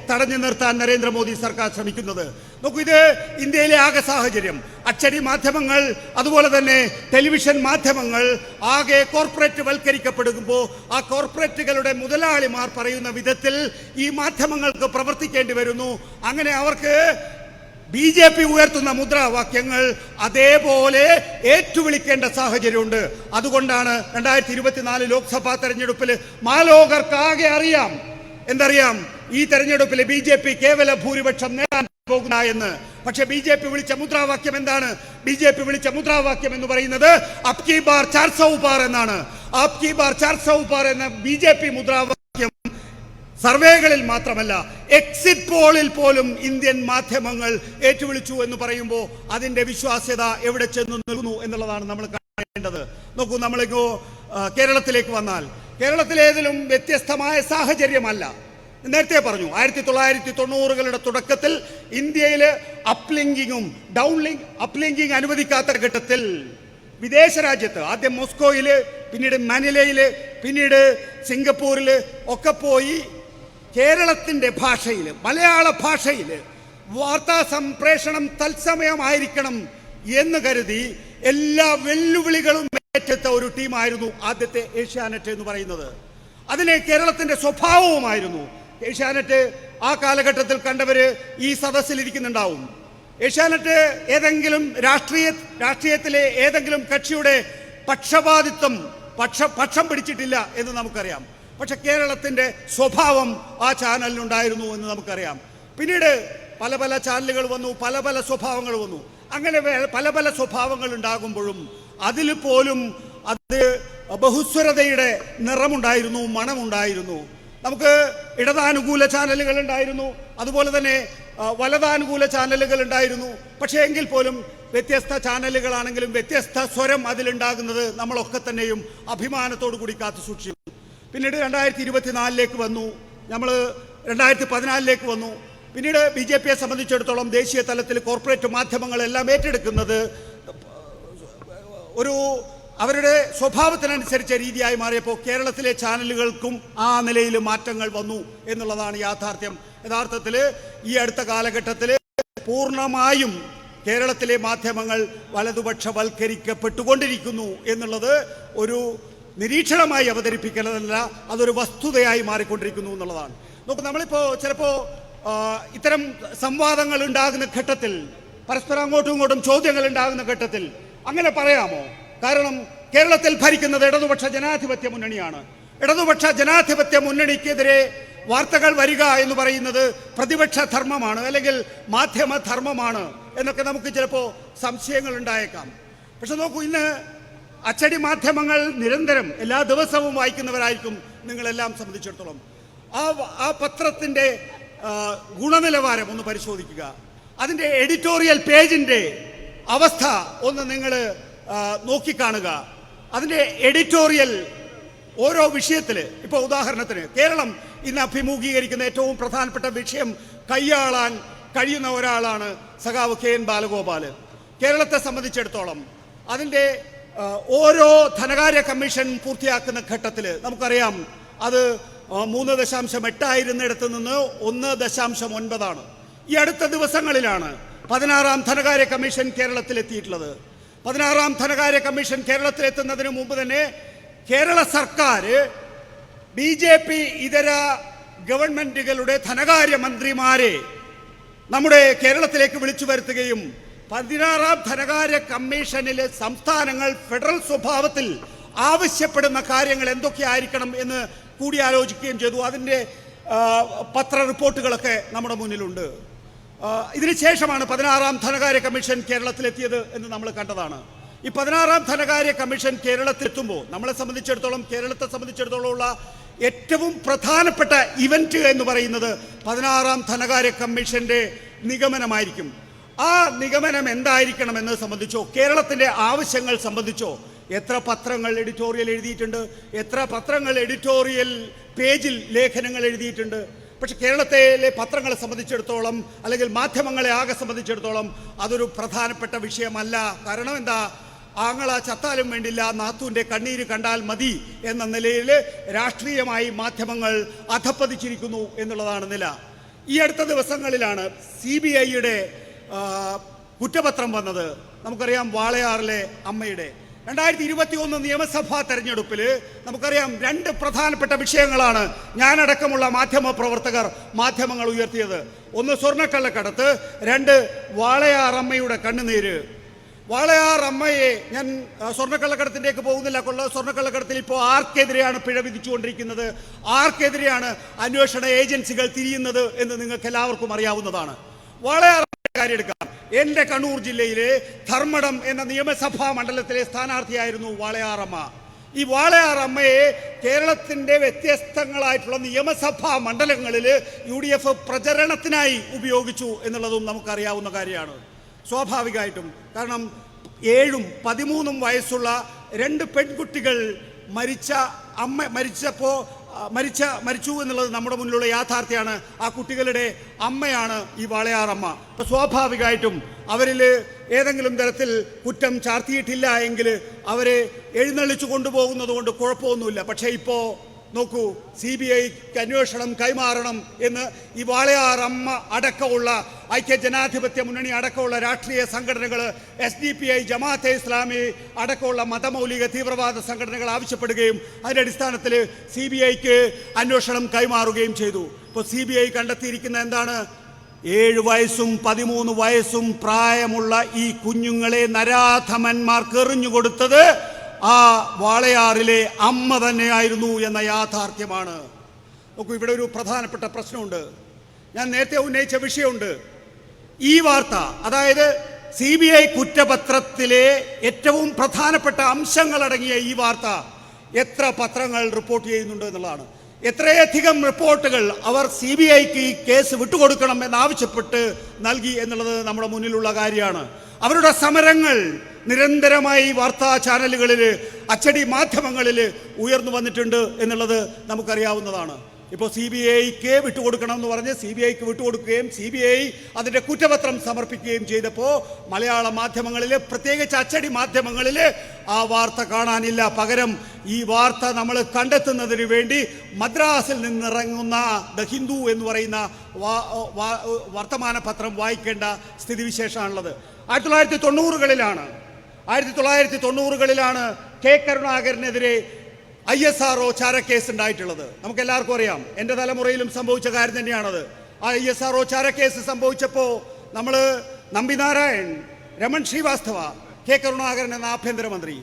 തടഞ്ഞു നിർത്താൻ നരേന്ദ്രമോദി സർക്കാർ ശ്രമിക്കുന്നത്. നോക്കൂ, ഇത് ഇന്ത്യയിലെ ആകെ സാഹചര്യം. അച്ചടി മാധ്യമങ്ങൾ അതുപോലെ തന്നെ ടെലിവിഷൻ മാധ്യമങ്ങൾ ആകെ കോർപ്പറേറ്റ് വൽക്കരിക്കപ്പെടുമ്പോൾ ആ കോർപ്പറേറ്റുകളുടെ മുതലാളിമാർ പറയുന്ന വിധത്തിൽ ഈ മാധ്യമങ്ങൾക്ക് പ്രവർത്തിക്കേണ്ടി വരുന്നു. അങ്ങനെ അവർക്ക് BJP ഉയർത്തുന്ന മുദ്രാവാക്യങ്ങൾ അതേപോലെ ഏറ്റുവിളിക്കേണ്ട സാഹചര്യമുണ്ട്. അതുകൊണ്ടാണ് 2024 ലോക്സഭാ തെരഞ്ഞെടുപ്പിൽ മാലോകർക്കാകെ അറിയാം, എന്തറിയാം, ഈ തെരഞ്ഞെടുപ്പിൽ BJP കേവല ഭൂരിപക്ഷം നേടാൻ പോകുന്ന എന്ന്. പക്ഷെ BJP വിളിച്ച മുദ്രാവാക്യം എന്താണ്? BJP വിളിച്ച മുദ്രാവാക്യം എന്ന് പറയുന്നത് അബ്കി ബാർ 400 പാർ എന്നാണ്. അബ്കി ബാർ 400 പാർ എന്ന BJP മുദ്രാവാക്യം സർവേകളിൽ മാത്രമല്ല, എക്സിറ്റ് പോളിൽ പോലും ഇന്ത്യൻ മാധ്യമങ്ങൾ ഏറ്റുവിളിച്ചു എന്ന് പറയുമ്പോൾ അതിൻ്റെ വിശ്വാസ്യത എവിടെ ചെന്ന് നിൽക്കുന്നു എന്നുള്ളതാണ് നമ്മൾ കാണേണ്ടത്. നോക്കൂ, നമ്മളിപ്പോ കേരളത്തിലേക്ക് വന്നാൽ കേരളത്തിലേതിലും വ്യത്യസ്തമായ സാഹചര്യമല്ല. നേരത്തെ പറഞ്ഞു, 1990കളുടെ തുടക്കത്തിൽ ഇന്ത്യയിൽ അപ്ലിങ്കിങ്ങും അപ്ലിങ്കിങ് അനുവദിക്കാത്ത ഘട്ടത്തിൽ വിദേശ രാജ്യത്ത് ആദ്യം മോസ്കോയിൽ, പിന്നീട് മനിലയിൽ, പിന്നീട് സിംഗപ്പൂരിൽ ഒക്കെ പോയി കേരളത്തിൻ്റെ ഭാഷയിൽ, മലയാള ഭാഷയിൽ വാർത്താ സംപ്രേഷണം തത്സമയമായിരിക്കണം എന്ന് കരുതി എല്ലാ വെല്ലുവിളികളും ഏറ്റെടുത്ത ഒരു ടീമായിരുന്നു ആദ്യത്തെ ഏഷ്യാനെറ്റ് എന്ന് പറയുന്നത്. അതിലെ കേരളത്തിൻ്റെ സ്വഭാവവുമായിരുന്നു. ഏഷ്യാനെറ്റ് ആ കാലഘട്ടത്തിൽ കണ്ടവർ ഈ സദസ്സിലിരിക്കുന്നുണ്ടാവും. ഏഷ്യാനെറ്റ് ഏതെങ്കിലും രാഷ്ട്രീയത്തിലെ ഏതെങ്കിലും കക്ഷിയുടെ പക്ഷം പിടിച്ചിട്ടില്ല എന്ന് നമുക്കറിയാം. പക്ഷെ കേരളത്തിൻ്റെ സ്വഭാവം ആ ചാനലിനുണ്ടായിരുന്നു എന്ന് നമുക്കറിയാം. പിന്നീട് പല പല ചാനലുകൾ വന്നു, പല പല സ്വഭാവങ്ങൾ വന്നു. അങ്ങനെ പല പല സ്വഭാവങ്ങൾ ഉണ്ടാകുമ്പോഴും അതിൽ പോലും അത് ബഹുസ്വരതയുടെ നിറമുണ്ടായിരുന്നു, മണമുണ്ടായിരുന്നു. നമുക്ക് ഇടതാനുകൂല ചാനലുകൾ ഉണ്ടായിരുന്നു, അതുപോലെ തന്നെ വലതാനുകൂല ചാനലുകൾ ഉണ്ടായിരുന്നു. പക്ഷേ എങ്കിൽ പോലും വ്യത്യസ്ത ചാനലുകളാണെങ്കിലും വ്യത്യസ്ത സ്വരം അതിലുണ്ടാകുന്നത് നമ്മളൊക്കെ തന്നെയും അഭിമാനത്തോടു കൂടി കാത്തു സൂക്ഷിച്ചു. പിന്നീട് 2024 വന്നു, നമ്മൾ 2014 വന്നു. പിന്നീട് BJPയെ സംബന്ധിച്ചിടത്തോളം ദേശീയ തലത്തിൽ കോർപ്പറേറ്റ് മാധ്യമങ്ങളെല്ലാം ഏറ്റെടുക്കുന്നത് ഒരു അവരുടെ സ്വഭാവത്തിനനുസരിച്ച രീതിയായി മാറിയപ്പോൾ കേരളത്തിലെ ചാനലുകൾക്കും ആ നിലയിൽ മാറ്റങ്ങൾ വന്നു എന്നുള്ളതാണ് യാഥാർത്ഥ്യം. യഥാർത്ഥത്തിൽ ഈ അടുത്ത കാലഘട്ടത്തിൽ പൂർണ്ണമായും കേരളത്തിലെ മാധ്യമങ്ങൾ വലതുപക്ഷവൽക്കരിക്കപ്പെട്ടുകൊണ്ടിരിക്കുന്നു എന്നുള്ളത് ഒരു നിരീക്ഷണമായി അവതരിപ്പിക്കുന്നതല്ല, അതൊരു വസ്തുതയായി മാറിക്കൊണ്ടിരിക്കുന്നു എന്നുള്ളതാണ്. നോക്കൂ, നമ്മളിപ്പോൾ ചിലപ്പോൾ ഇത്തരം സംവാദങ്ങൾ ഉണ്ടാകുന്ന ഘട്ടത്തിൽ, പരസ്പരം അങ്ങോട്ടും ഇങ്ങോട്ടും ചോദ്യങ്ങൾ ഉണ്ടാകുന്ന ഘട്ടത്തിൽ അങ്ങനെ പറയാമോ? കാരണം കേരളത്തിൽ ഭരിക്കുന്നത് ഇടതുപക്ഷ ജനാധിപത്യ മുന്നണിയാണ്. ഇടതുപക്ഷ ജനാധിപത്യ മുന്നണിക്കെതിരെ വാർത്തകൾ വരിക എന്ന് പറയുന്നത് പ്രതിപക്ഷ ധർമ്മമാണ്, അല്ലെങ്കിൽ മാധ്യമ ധർമ്മമാണ് എന്നൊക്കെ നമുക്ക് ചിലപ്പോൾ സംശയങ്ങൾ ഉണ്ടായേക്കാം. പക്ഷെ നോക്കൂ, ഇന്ന് അച്ചടി മാധ്യമങ്ങൾ നിരന്തരം എല്ലാ ദിവസവും വായിക്കുന്നവരായിരിക്കും നിങ്ങളെല്ലാം സംബന്ധിച്ചിടത്തോളം. ആ പത്രത്തിൻ്റെ ഗുണനിലവാരം ഒന്ന് പരിശോധിക്കുക. അതിൻ്റെ എഡിറ്റോറിയൽ പേജിൻ്റെ അവസ്ഥ ഒന്ന് നിങ്ങൾ നോക്കിക്കാണുക. അതിൻ്റെ എഡിറ്റോറിയൽ ഓരോ വിഷയത്തിൽ, ഇപ്പോൾ ഉദാഹരണത്തിന് കേരളം ഇന്ന് അഭിമുഖീകരിക്കുന്ന ഏറ്റവും പ്രധാനപ്പെട്ട വിഷയം കൈയാളാൻ കഴിയുന്ന ഒരാളാണ് സഖാവ് KN ബാലഗോപാൽ. കേരളത്തെ സംബന്ധിച്ചിടത്തോളം അതിൻ്റെ ഓരോ ധനകാര്യ കമ്മീഷൻ പൂർത്തിയാക്കുന്ന ഘട്ടത്തിൽ നമുക്കറിയാം അത് 3.8 ആയിരുന്നിടത്ത് നിന്ന് 1.9. ഈ അടുത്ത ദിവസങ്ങളിലാണ് 16ാം ധനകാര്യ കമ്മീഷൻ കേരളത്തിലെത്തിയിട്ടുള്ളത്. 16ാം ധനകാര്യ കമ്മീഷൻ കേരളത്തിലെത്തുന്നതിന് മുമ്പ് തന്നെ കേരള സർക്കാർ BJP ഇതര ഗവൺമെൻറ്റുകളുടെ ധനകാര്യ മന്ത്രിമാരെ നമ്മുടെ കേരളത്തിലേക്ക് വിളിച്ചു വരുത്തുകയും 16ാം ധനകാര്യ കമ്മീഷനിലെ സംസ്ഥാനങ്ങൾ ഫെഡറൽ സ്വഭാവത്തിൽ ആവശ്യപ്പെടുന്ന കാര്യങ്ങൾ എന്തൊക്കെയായിരിക്കണം എന്ന് കൂടിയാലോചിക്കുകയും ചെയ്തു. അതിൻ്റെ പത്ര റിപ്പോർട്ടുകളൊക്കെ നമ്മുടെ മുന്നിലുണ്ട്. ഇതിനുശേഷമാണ് 16ാം ധനകാര്യ കമ്മീഷൻ കേരളത്തിലെത്തിയത് എന്ന് നമ്മൾ കണ്ടതാണ്. ഈ 16ാം ധനകാര്യ കമ്മീഷൻ കേരളത്തിലെത്തുമ്പോൾ നമ്മളെ സംബന്ധിച്ചിടത്തോളം, കേരളത്തെ സംബന്ധിച്ചിടത്തോളം ഉള്ള ഏറ്റവും പ്രധാനപ്പെട്ട ഇവന്റ് എന്ന് പറയുന്നത് 16ാം ധനകാര്യ കമ്മീഷന്റെ നിഗമനമായിരിക്കും. ആ നിഗമനം എന്തായിരിക്കണം എന്നത് സംബന്ധിച്ചോ, കേരളത്തിൻ്റെ ആവശ്യങ്ങൾ സംബന്ധിച്ചോ എത്ര പത്രങ്ങൾ എഡിറ്റോറിയൽ എഴുതിയിട്ടുണ്ട്, എത്ര പത്രങ്ങൾ എഡിറ്റോറിയൽ പേജിൽ ലേഖനങ്ങൾ എഴുതിയിട്ടുണ്ട്. പക്ഷെ കേരളത്തിലെ പത്രങ്ങളെ സംബന്ധിച്ചിടത്തോളം, അല്ലെങ്കിൽ മാധ്യമങ്ങളെ ആകെ സംബന്ധിച്ചിടത്തോളം അതൊരു പ്രധാനപ്പെട്ട വിഷയമല്ല. കാരണം എന്താ? ആങ്ങള ചത്താലും വേണ്ടില്ല, നാത്തൂൻ്റെ കണ്ണീര് കണ്ടാൽ മതി എന്ന നിലയിൽ രാഷ്ട്രീയമായി മാധ്യമങ്ങൾ അധപ്പതിച്ചിരിക്കുന്നു എന്നുള്ളതാണ് നില. ഈ അടുത്ത ദിവസങ്ങളിലാണ് CBIയുടെ കുറ്റപത്രം വന്നത്. നമുക്കറിയാം വാളയാറിലെ അമ്മയുടെ 2021 നിയമസഭാ തെരഞ്ഞെടുപ്പിൽ നമുക്കറിയാം 2 പ്രധാനപ്പെട്ട വിഷയങ്ങളാണ് ഞാനടക്കമുള്ള മാധ്യമ പ്രവർത്തകർ മാധ്യമങ്ങൾ ഉയർത്തിയത്. ഒന്ന് സ്വർണ്ണക്കള്ളക്കടത്ത്, 2 വാളയാർ അമ്മയുടെ കണ്ണുനീര്. വാളയാർ അമ്മയെ ഞാൻ സ്വർണ്ണക്കള്ളക്കടത്തിൻ്റെക്ക് പോകുന്നില്ല. സ്വർണ്ണക്കള്ളക്കടത്തിൽ ഇപ്പോൾ ആർക്കെതിരെയാണ് പിഴ വിധിച്ചുകൊണ്ടിരിക്കുന്നത്, ആർക്കെതിരെയാണ് അന്വേഷണ ഏജൻസികൾ തിരിയുന്നത് എന്ന് നിങ്ങൾക്ക് എല്ലാവർക്കും അറിയാവുന്നതാണ്. വാളയാർ കാര്യം എടുക്കാം. എൻ്റെ കണ്ണൂർ ജില്ലയിലെ ധർമ്മടം എന്ന നിയമസഭാ മണ്ഡലത്തിലെ സ്ഥാനാർത്ഥിയായിരുന്നു വാളയാറമ്മ. ഈ വാളയാറമ്മയെ കേരളത്തിൻ്റെ വ്യത്യസ്തങ്ങളായിട്ടുള്ള നിയമസഭാ മണ്ഡലങ്ങളിൽ UDF പ്രചരണത്തിനായി ഉപയോഗിച്ചു എന്നുള്ളതും നമുക്കറിയാവുന്ന കാര്യമാണ്. സ്വാഭാവികമായിട്ടും, കാരണം 7ഉം 13ഉം വയസ്സുള്ള 2 പെൺകുട്ടികൾ മരിച്ചു എന്നുള്ളത് നമ്മുടെ മുന്നിലുള്ള യാഥാർത്ഥ്യമാണ്. ആ കുട്ടികളുടെ അമ്മയാണ് ഈ വാളയാറമ്മ. അപ്പോൾ സ്വാഭാവികമായിട്ടും അവരിൽ ഏതെങ്കിലും തരത്തിൽ കുറ്റം ചാർത്തിയിട്ടില്ല എങ്കിൽ അവരെ എഴുന്നള്ളിച്ചു കൊണ്ടുപോകുന്നത് കൊണ്ട് കുഴപ്പമൊന്നുമില്ല. പക്ഷേ ഇപ്പോൾ നോക്കൂ, CBIക്ക് അന്വേഷണം കൈമാറണം എന്ന് ഈ വാളയാർ അമ്മ അടക്കമുള്ള ഐക്യജനാധിപത്യ മുന്നണി അടക്കമുള്ള രാഷ്ട്രീയ സംഘടനകൾ, SDPI, ജമാഅത്തെ ഇസ്ലാമി അടക്കമുള്ള മതമൗലിക തീവ്രവാദ സംഘടനകൾ ആവശ്യപ്പെടുകയും അതിൻ്റെ അടിസ്ഥാനത്തിൽ CBIക്ക് അന്വേഷണം കൈമാറുകയും ചെയ്തു. ഇപ്പോൾ CBI കണ്ടെത്തിയിരിക്കുന്ന എന്താണ്? 7 വയസ്സും 13 വയസ്സും പ്രായമുള്ള ഈ കുഞ്ഞുങ്ങളെ നരാധമന്മാർക്ക് എറിഞ്ഞുകൊടുത്തത് ആ വാളയാറിലെ അമ്മ തന്നെയായിരുന്നു എന്ന യാഥാർത്ഥ്യമാണ്. നോക്കൂ, ഇവിടെ ഒരു പ്രധാനപ്പെട്ട പ്രശ്നമുണ്ട്. ഞാൻ നേരത്തെ ഉന്നയിച്ച വിഷയമുണ്ട്. ഈ വാർത്ത, അതായത് CBI കുറ്റപത്രത്തിലെ ഏറ്റവും പ്രധാനപ്പെട്ട അംശങ്ങളടങ്ങിയ ഈ വാർത്ത എത്ര പത്രങ്ങൾ റിപ്പോർട്ട് ചെയ്യുന്നുണ്ട് എന്നുള്ളതാണ്. എത്രയധികം റിപ്പോർട്ടുകൾ അവർ CBIക്ക് ഈ കേസ് വിട്ടുകൊടുക്കണം എന്നാവശ്യപ്പെട്ട് നൽകി എന്നുള്ളത് നമ്മുടെ മുന്നിലുള്ള കാര്യമാണ്. അവരുടെ സമരങ്ങൾ നിരന്തരമായി വാർത്താ ചാനലുകളിൽ, അച്ചടി മാധ്യമങ്ങളിൽ ഉയർന്നു വന്നിട്ടുണ്ട് എന്നുള്ളത് നമുക്കറിയാവുന്നതാണ്. ഇപ്പോൾ CBIക്ക് വിട്ടുകൊടുക്കണം എന്ന് പറഞ്ഞ് CBIക്ക് വിട്ടുകൊടുക്കുകയും CBI അതിൻ്റെ കുറ്റപത്രം സമർപ്പിക്കുകയും ചെയ്തപ്പോൾ മലയാള മാധ്യമങ്ങളിൽ, പ്രത്യേകിച്ച് അച്ചടി മാധ്യമങ്ങളിൽ ആ വാർത്ത കാണാനില്ല. പകരം ഈ വാർത്ത നമ്മൾ കണ്ടെത്തുന്നതിന് വേണ്ടി മദ്രാസിൽ നിന്നിറങ്ങുന്ന ദ ഹിന്ദു എന്ന് പറയുന്ന വർത്തമാന പത്രം വായിക്കേണ്ട സ്ഥിതിവിശേഷമാണുള്ളത്. 1990കളിലാണ് K. കരുണാകരനെതിരെ ISRO ചാരക്കേസ് ഉണ്ടായിട്ടുള്ളത്. നമുക്കെല്ലാവർക്കും അറിയാം. എൻ്റെ തലമുറയിലും സംഭവിച്ച കാര്യം തന്നെയാണത്. ആ ISRO ചാരക്കേസ് സംഭവിച്ചപ്പോൾ നമ്മൾ നമ്പിനാരായൺ, രമൺ ശ്രീവാസ്തവ, K. കരുണാകരൻ എന്ന ആഭ്യന്തരമന്ത്രി,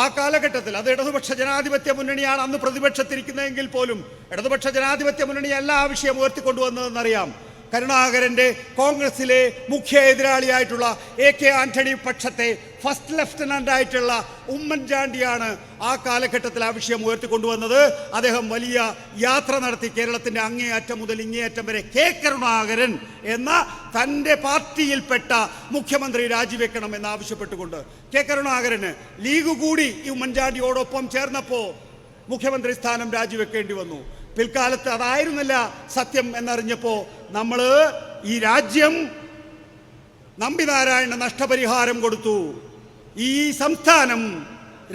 ആ കാലഘട്ടത്തിൽ, അത് ഇടതുപക്ഷ ജനാധിപത്യ മുന്നണിയാണ് അന്ന് പ്രതിപക്ഷത്തിരിക്കുന്നതെങ്കിൽ പോലും ഇടതുപക്ഷ ജനാധിപത്യ മുന്നണി എല്ലാ വിഷയം ഉയർത്തിക്കൊണ്ടുവന്നതെന്നറിയാം. കരുണാകരൻ്റെ കോൺഗ്രസിലെ മുഖ്യ എതിരാളിയായിട്ടുള്ള AK ആന്റണി പക്ഷത്തെ ഫസ്റ്റ് ലെഫ്റ്റനൻ്റ് ആയിട്ടുള്ള ഉമ്മൻചാണ്ടിയാണ് ആ കാലഘട്ടത്തിൽ ആ വിഷയം ഉയർത്തിക്കൊണ്ടുവന്നത്. അദ്ദേഹം വലിയ യാത്ര നടത്തി കേരളത്തിൻ്റെ അങ്ങേയറ്റം മുതൽ ഇങ്ങേയറ്റം വരെ K. കരുണാകരൻ എന്ന തൻ്റെ പാർട്ടിയിൽപ്പെട്ട മുഖ്യമന്ത്രി രാജിവെക്കണം എന്നാവശ്യപ്പെട്ടുകൊണ്ട്. K. കരുണാകരന് ലീഗ് കൂടി ഈ ഉമ്മൻചാണ്ടിയോടൊപ്പം ചേർന്നപ്പോൾ മുഖ്യമന്ത്രി സ്ഥാനം രാജിവെക്കേണ്ടി വന്നു. പിൽക്കാലത്ത് അതായിരുന്നില്ല സത്യം എന്നറിഞ്ഞപ്പോൾ നമ്മൾ ഈ രാജ്യം നമ്പിനാരായണന് നഷ്ടപരിഹാരം കൊടുത്തു. ഈ സംസ്ഥാനം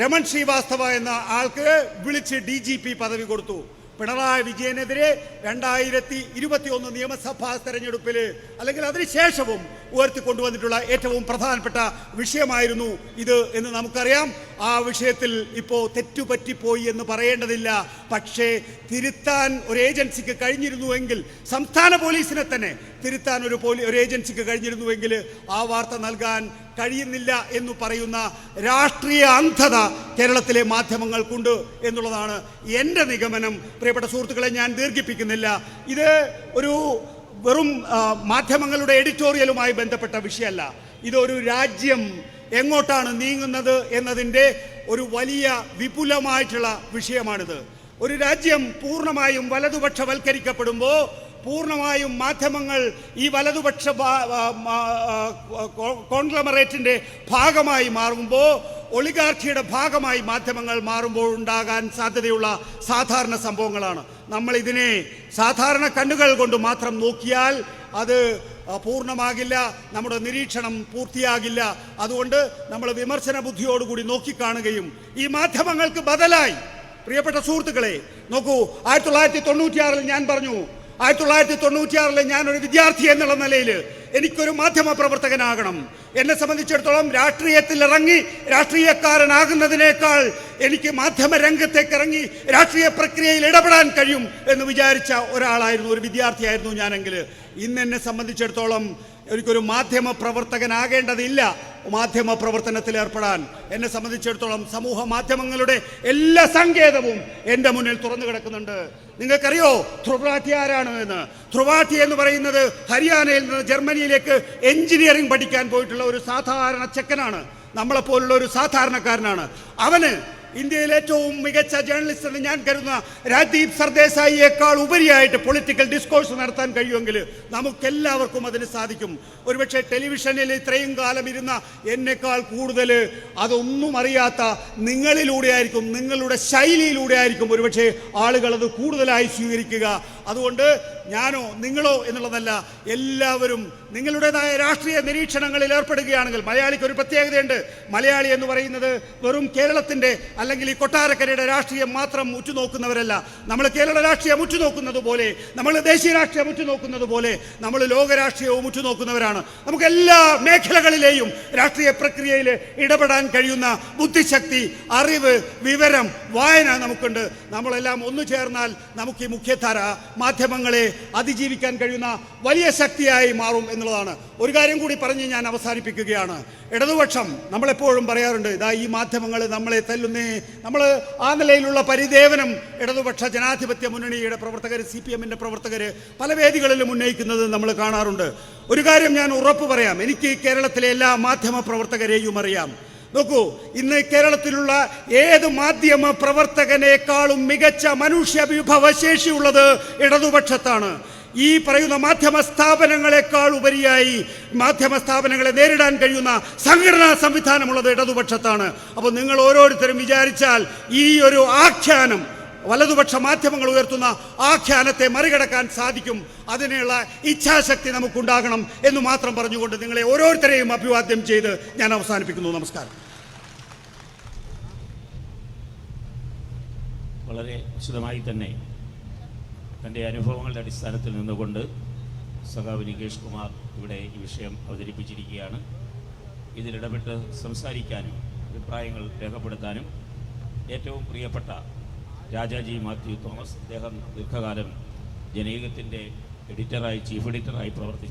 രമൺ ശ്രീവാസ്തവ എന്ന ആൾക്ക് വിളിച്ച് DGP പദവി കൊടുത്തു. പിണറായി വിജയനെതിരെ 2021 നിയമസഭാ തെരഞ്ഞെടുപ്പിൽ, അല്ലെങ്കിൽ അതിനുശേഷവും ഉയർത്തിക്കൊണ്ടുവന്നിട്ടുള്ള ഏറ്റവും പ്രധാനപ്പെട്ട വിഷയമായിരുന്നു ഇത് എന്ന് നമുക്കറിയാം. ആ വിഷയത്തിൽ ഇപ്പോൾ തെറ്റുപറ്റിപ്പോയി എന്ന് പറയേണ്ടതില്ല. പക്ഷേ തിരുത്താൻ ഒരു ഏജൻസിക്ക് കഴിഞ്ഞിരുന്നുവെങ്കിൽ, സംസ്ഥാന പോലീസിനെ തന്നെ തിരുത്താൻ ഒരു ഏജൻസിക്ക് കഴിഞ്ഞിരുന്നുവെങ്കിൽ ആ വാർത്ത നൽകാൻ കഴിയുന്നില്ല എന്ന് പറയുന്ന രാഷ്ട്രീയ അന്ധത കേരളത്തിലെ മാധ്യമങ്ങൾക്കുണ്ട് എന്നുള്ളതാണ് എൻ്റെ നിഗമനം. പ്രിയപ്പെട്ട സുഹൃത്തുക്കളെ, ഞാൻ ദീർഘിപ്പിക്കുന്നില്ല. ഇത് ഒരു വെറും മാധ്യമങ്ങളുടെ എഡിറ്റോറിയലുമായി ബന്ധപ്പെട്ട വിഷയമല്ല. ഇതൊരു രാജ്യം എങ്ങോട്ടാണ് നീങ്ങുന്നത് എന്നതിൻ്റെ ഒരു വലിയ വിപുലമായിട്ടുള്ള വിഷയമാണിത്. ഒരു രാജ്യം പൂർണ്ണമായും വലതുപക്ഷവൽക്കരിക്കപ്പെടുമ്പോൾ, പൂർണ്ണമായും മാധ്യമങ്ങൾ ഈ വലതുപക്ഷ കോൺഗ്ലമറേറ്റിൻ്റെ ഭാഗമായി മാറുമ്പോൾ, ഒളിഗാർക്കിയുടെ ഭാഗമായി മാധ്യമങ്ങൾ മാറുമ്പോൾ ഉണ്ടാകാൻ സാധ്യതയുള്ള സാധാരണ സംഭവങ്ങളാണ്. നമ്മൾ ഇതിനെ സാധാരണ കണ്ണുകൾ കൊണ്ട് മാത്രം നോക്കിയാൽ അത് പൂർണ്ണമാകില്ല, നമ്മുടെ നിരീക്ഷണം പൂർത്തിയാകില്ല. അതുകൊണ്ട് നമ്മൾ വിമർശന ബുദ്ധിയോടുകൂടി നോക്കിക്കാണുകയും ഈ മാധ്യമങ്ങൾക്ക് ബദലായി, പ്രിയപ്പെട്ട സുഹൃത്തുക്കളെ നോക്കൂ, 1996 ഞാൻ പറഞ്ഞു, 1996 ഞാനൊരു വിദ്യാർത്ഥി എന്നുള്ള നിലയിൽ എനിക്കൊരു മാധ്യമ പ്രവർത്തകനാകണം. എന്നെ സംബന്ധിച്ചിടത്തോളം രാഷ്ട്രീയത്തിൽ ഇറങ്ങി രാഷ്ട്രീയക്കാരനാകുന്നതിനേക്കാൾ എനിക്ക് മാധ്യമ രംഗത്തേക്ക് ഇറങ്ങി രാഷ്ട്രീയ പ്രക്രിയയിൽ ഇടപെടാൻ കഴിയും എന്ന് വിചാരിച്ച ഒരാളായിരുന്നു, ഒരു വിദ്യാർത്ഥിയായിരുന്നു ഞാനെങ്കിൽ. ഇന്ന് എന്നെ സംബന്ധിച്ചിടത്തോളം എനിക്കൊരു മാധ്യമ പ്രവർത്തകനാകേണ്ടതില്ല മാധ്യമ പ്രവർത്തനത്തിൽ ഏർപ്പെടാൻ. എന്നെ സംബന്ധിച്ചിടത്തോളം സമൂഹ മാധ്യമങ്ങളുടെ എല്ലാ സങ്കേതവും എൻ്റെ മുന്നിൽ തുറന്നു കിടക്കുന്നുണ്ട്. നിങ്ങൾക്കറിയോ ത്രിപാഠി ആരാണ് എന്ന്? ത്രിപാഠി എന്ന് പറയുന്നത് ഹരിയാനയിൽ നിന്ന് ജർമ്മനിയിലേക്ക് എഞ്ചിനീയറിംഗ് പഠിക്കാൻ പോയിട്ടുള്ള ഒരു സാധാരണ ചെക്കനാണ്, നമ്മളെപ്പോലുള്ള ഒരു സാധാരണക്കാരനാണ്. അവന് ഇന്ത്യയിലെ ഏറ്റവും മികച്ച ജേർണലിസ്റ്റ് എന്ന് ഞാൻ കരുതുന്ന രാജ്ദീപ് സർദേശായിയേക്കാൾ ഉപരിയായിട്ട് പൊളിറ്റിക്കൽ ഡിസ്കോഴ്സ് നടത്താൻ കഴിയുമെങ്കിൽ നമുക്കെല്ലാവർക്കും അതിന് സാധിക്കും. ഒരുപക്ഷെ ടെലിവിഷനിൽ ഇത്രയും കാലം ഇരുന്ന എന്നെക്കാൾ കൂടുതൽ അതൊന്നും അറിയാത്ത നിങ്ങളിലൂടെ ആയിരിക്കും, നിങ്ങളുടെ ശൈലിയിലൂടെ ആയിരിക്കും ഒരുപക്ഷെ ആളുകൾ അത് കൂടുതലായി സ്വീകരിക്കുക. അതുകൊണ്ട് ഞാനോ നിങ്ങളോ എന്നുള്ളതല്ല, എല്ലാവരും നിങ്ങളുടേതായ രാഷ്ട്രീയ നിരീക്ഷണങ്ങളിൽ ഏർപ്പെടുകയാണെങ്കിൽ, മലയാളിക്ക് ഒരു പ്രത്യേകതയുണ്ട്. മലയാളി എന്ന് പറയുന്നത് വെറും കേരളത്തിൻ്റെ അല്ലെങ്കിൽ ഈ കൊട്ടാരക്കരയുടെ രാഷ്ട്രീയം മാത്രം ഉറ്റുനോക്കുന്നവരല്ല. നമ്മൾ കേരള രാഷ്ട്രീയം ഉറ്റുനോക്കുന്നത് പോലെ, നമ്മൾ ദേശീയ രാഷ്ട്രീയം ഉറ്റുനോക്കുന്നത് പോലെ നമ്മൾ ലോകരാഷ്ട്രീയവും ഉറ്റുനോക്കുന്നവരാണ്. നമുക്ക് എല്ലാ മേഖലകളിലെയും രാഷ്ട്രീയ പ്രക്രിയയിൽ ഇടപെടാൻ കഴിയുന്ന ബുദ്ധിശക്തി, അറിവ്, വിവരം, വായന നമുക്കുണ്ട്. നമ്മളെല്ലാം ഒന്നു ചേർന്നാൽ നമുക്ക് ഈ മുഖ്യധാര മാധ്യമങ്ങളെ അതിജീവിക്കാൻ കഴിയുന്ന വലിയ ശക്തിയായി മാറും എന്നുള്ളതാണ്. ഒരു കാര്യം കൂടി പറഞ്ഞ് ഞാൻ അവസാനിപ്പിക്കുകയാണ്. ഇടതുപക്ഷം നമ്മളെപ്പോഴും പറയാറുണ്ട്, ഇതാ ഈ മാധ്യമങ്ങൾ നമ്മളെ തല്ലുന്നേ. നമ്മൾ ആ നിലയിലുള്ള പരിദേവനം ഇടതുപക്ഷ ജനാധിപത്യ മുന്നണിയുടെ പ്രവർത്തകർ, CPM-ന്റെ പ്രവർത്തകർ പല വേദികളിലും ഉന്നയിക്കുന്നത് നമ്മൾ കാണാറുണ്ട്. ഒരു കാര്യം ഞാൻ ഉറപ്പ് പറയാം, എനിക്ക് കേരളത്തിലെ എല്ലാ മാധ്യമ പ്രവർത്തകരെയും അറിയാം. നോക്കൂ, ഇന്ന് കേരളത്തിലുള്ള ഏത് മാധ്യമ പ്രവർത്തകനേക്കാളും മികച്ച മനുഷ്യ വിഭവശേഷിയുള്ളത് ഇടതുപക്ഷത്താണ്. ഈ പറയുന്ന മാധ്യമ സ്ഥാപനങ്ങളെക്കാൾ ഉപരിയായി മാധ്യമ സ്ഥാപനങ്ങളെ നേരിടാൻ കഴിയുന്ന സംഘടനാ സംവിധാനമുള്ളത് ഇടതുപക്ഷത്താണ്. അപ്പോൾ നിങ്ങൾ ഓരോരുത്തരും വിചാരിച്ചാൽ ഈ ഒരു ആഖ്യാനം, വലതുപക്ഷ മാധ്യമങ്ങൾ ഉയർത്തുന്ന ആഖ്യാനത്തെ മറികടക്കാൻ സാധിക്കും. അതിനുള്ള ഇച്ഛാശക്തി നമുക്കുണ്ടാകണം എന്ന് മാത്രം പറഞ്ഞുകൊണ്ട് നിങ്ങളെ ഓരോരുത്തരെയും അഭിവാദ്യം ചെയ്ത് ഞാൻ അവസാനിപ്പിക്കുന്നു. നമസ്കാരം. വളരെ വിശദമായി തന്നെ തൻ്റെ അനുഭവങ്ങളുടെ അടിസ്ഥാനത്തിൽ നിന്നുകൊണ്ട് സഖാവ് നികേഷ് കുമാർ ഇവിടെ ഈ വിഷയം അവതരിപ്പിച്ചിരിക്കുകയാണ്. ഇതിലിടപെട്ട് സംസാരിക്കാനും അഭിപ്രായങ്ങൾ രേഖപ്പെടുത്താനും ഏറ്റവും പ്രിയപ്പെട്ട രാജാജി മാത്യു തോമസ്, അദ്ദേഹം ദീർഘകാലം ജനയുഗത്തിൻ്റെ ചീഫ് എഡിറ്ററായി പ്രവർത്തിച്ചു.